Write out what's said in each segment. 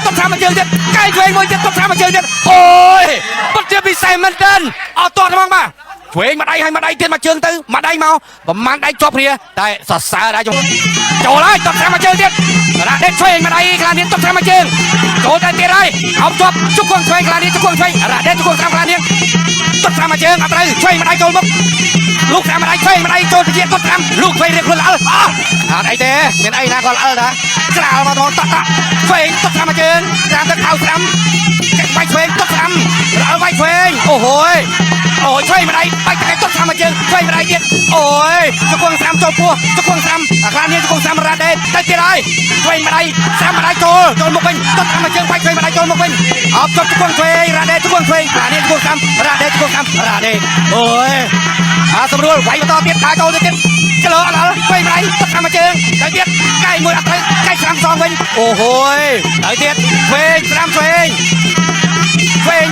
តបតាមមកជើងទៀតកាយឆ្វេងមួយទៀតតបតាមមកជើងទៀតអូយពិតជាពិសេសមែនទែនអត់ទាត់ហ្មងបាទឆ្វេងម្ដាយហើយម្ដាយទៀតមកជើងទៅម្ដាយមកប្រមាណដៃជាប់គ្នាតែសរសើរដែរចូលហើយតបតាមមកជើងទៀតរ៉ាដេតឆ្វេងម្ដាយខ្លានាងតបតាមមកជើងចូលតែទៀតហើយអោបជាប់ជុកគង់ឆ្វេងខ្លានាងជុកគង់ឆ្វេងរ៉ាដេតជុកគង់តាមខ្លានាងតបតាមមកជើងអត់ត្រូវឆ្វេងម្ដាយចូលមុខลูกតាមម្ដាយឆ្វេងម្ដាយចូលទៅជាគាត់តាមลูกឆ្វេងរៀបខ្លួនល្អអត់អីទេមានអីណាគាត់ល្អតាក្រាលមកដល់តាក់ឆ្វេងតបតាមមកជើងតាមទៅខៅស្ដាំចាក់បាច់ឆ្វេងតបតាមល្អបាច់ឆ្វេងអូហូយអូយឆ្វេងម្ដាយបាច់តែតបតាមមកជើងឆ្វេងម្ដាយទៀតអូយជង្គង់ស្ដាំចូលពោះជង្គង់ស្ដាំអាខ្លានាងជង្គង់ស្ដាំរ៉ាដេតទៅទៀតហើយឆ្វេងម្ដាយស្ដាំម្ដាយចូលមុខវិញតបតាមមកជើងបាច់ឆ្វេងម្ដាយចូលមុខវិញអបជប់ជង្គង់ឆ្វេងរ៉ាដេតជង្គង់ឆ្វេងអានាងជង្គង់ស្ដាំរ៉ាដេតជង្គង់ស្ដាំរ៉ាដេតអូយសម្រួលវាយបន្តទៀតដើរចូលទៅទៀតចលោអត់ឆ្វេងម្ដាយតបតាមមកជើងទៅទៀតកាយមួយអត់ត្រូវកាយស្ដាំសងវិញអូហូយទៅទៀតឆ្វេងស្ដាំឆ្វេង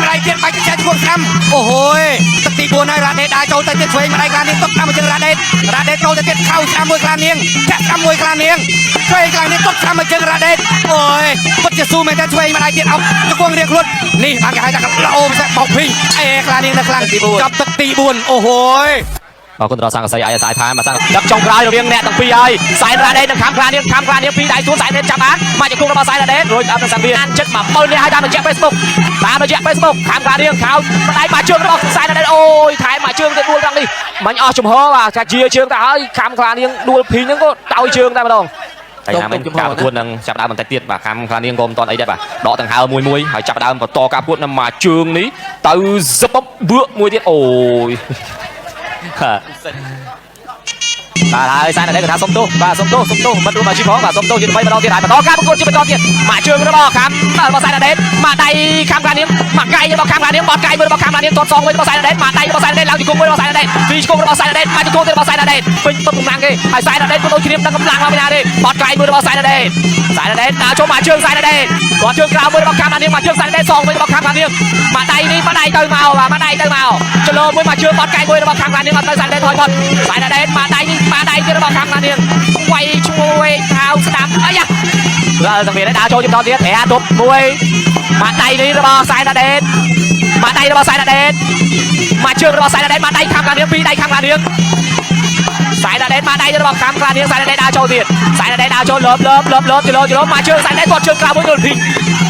ម្ដាយទៀតបាច់ចាច់គួរស្ដាំអូហូយទឹកទី4ហើយរ៉ាដេតដើរចូលទៅទៀតឆ្វេងម្ដាយខ្លានាងតបតាមមកជើងរ៉ាដេតចូលទៅទៀតខៅស្ដាំមួយខ្លានាងចាក់ស្ដាំមួយខ្លានាងឆ្វេងខ្លានាងតបតាមមកជើងរ៉ាដេតអូយពិតជាស៊ូមែនតែឆ្វេងម្ដាយទៀតអោបជង្គង់រៀងខ្លួននេះបានគេហៅថាល្អពិសេសបោកភីអេខ្លានាងនៅខ្លាំងចាប់ទឹកទី4អូហូយអរគុណដល់សង្កសីអាយសាយផានមកសង្កដឹកចុងក្រោយរវាងអ្នកទាំងពីរហើយសៃរ៉ាដេតនិងខាំខ្លានាងពីរដៃទួសៃរ៉ាដេតចាប់បានមកជង្គង់របស់សៃរ៉ាដេតរួចអត់ទៅសង្វៀនចិត្តមកបើនេះឲ្យតាមរយៈ Facebook ខាំខ្លានាងខោម្ដាយមកជើងរបស់សៃរ៉ាដេតអូយថែមមកជើងទៅដួលត្រង់នេះមិញអស់ចំហបាទចាជាជើងទៅហើយខាំខ្លានាងដួលភីងហ្នឹងក៏ដោយជើងតែម្ដងតែណាមិញការប្រកួតនឹងចាប់ដើមបន្តិចទៀតបាទខាំខ្លានាងក៏មិនទាន់អីដែរបាទដកដង្ហើមមួយហើយចាប់ដើមបន្តការប្រកួតនឹងមកជើងនេះទៅសឹបបឿកមួយទៀតអូយបាទហើយសាយនេះក៏ថាសុំទោសបាទសុំទោសមិនរួមមកជីផងបាទសុំទោសជាថ្មីម្ដងទៀតហើយបន្តការប្រកួតជាបន្តទៀតមកជើងរបស់ខាំរបស់សាយដេតមកដៃខាំខ្លានាងមកកាយរបស់ខាំខ្លានាងបត់កាយមួយរបស់ខាំខ្លានាងទាត់សងមួយរបស់សាយដេតមកដៃរបស់សាយដេតឡើងជង្គង់មួយរបស់សាយដេតពីជង្គង់របស់សាយដេតមកជង្គង់ទៀតរបស់សាយដេតពេញទុកកម្លាំងគេហើយសាយដេតក៏ដូចគ្នានឹងកម្លាំងមកពីណាទេបត់កាយមួយរបស់សាយដេតដើរចូលមកជើងសាយដេតគាត់ជើងក្រៅមួយរបស់ខាំខ្លានាងមកជើងសាយដេតសងមួយរបស់ខាំខ្លានាងមកដៃនេះមកដៃទៅមកបាទមកដៃទៅមកចលោមួយមកជើងបត់កាយមួយរបស់ខាំខ្លានាងអត់ទៅសាយដេតថយផុតសាយដេតមកដៃនេះមកដៃទៀតរបស់ខាំខ្លានាងវាយជួយខោស្ដាំអាយ៉ាដល់ទាំងពីរដើរចូលជាបន្តទៀតហែទប់មួយមកដៃនេះរបស់សាយដេតមកដៃរបស់សាយដេតមកជើងរបស់សាយដេតមកដៃខាំខ្លានាងពីរដៃខាំខ្លានាងសាយដេតមកដៃរបស់ខាំខ្លានាងសាយដេតដើរចូលទៀតសាយដេតដើរចូលលើបចលោមកជើងសាយដេតគាត់ជើងក្រៅមួយទល់ភី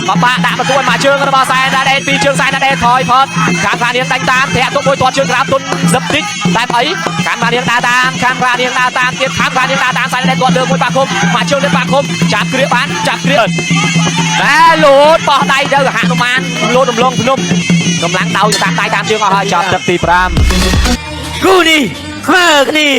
បបាក់ដាក់បន្ទួនមកជើងរបស់សាយដេតពីជើងសាយដេតថយផុតខាំខ្លានាងដាច់តាមធាក់ទុកមួយទាត់ជើងក្រៅទុនសឹបតិចតែអីខាំខ្លានាងដើរតាមខាំខ្លានាងដើរតាមទៀតខាំខ្លានាងដើរតាមសាយដេតគាត់លើមួយបាក់គុំមកជើងទៀតបាក់គុំចាប់គ្រាបានចាប់គ្រាតែលោតបោះដៃទៅហនុមានលោតរំលងភ្នំកម្លាំងដៅតាមដៃតាមជើងអស់ហើយចាប់ទឹកទី5គូនេះខ្មើគ្នា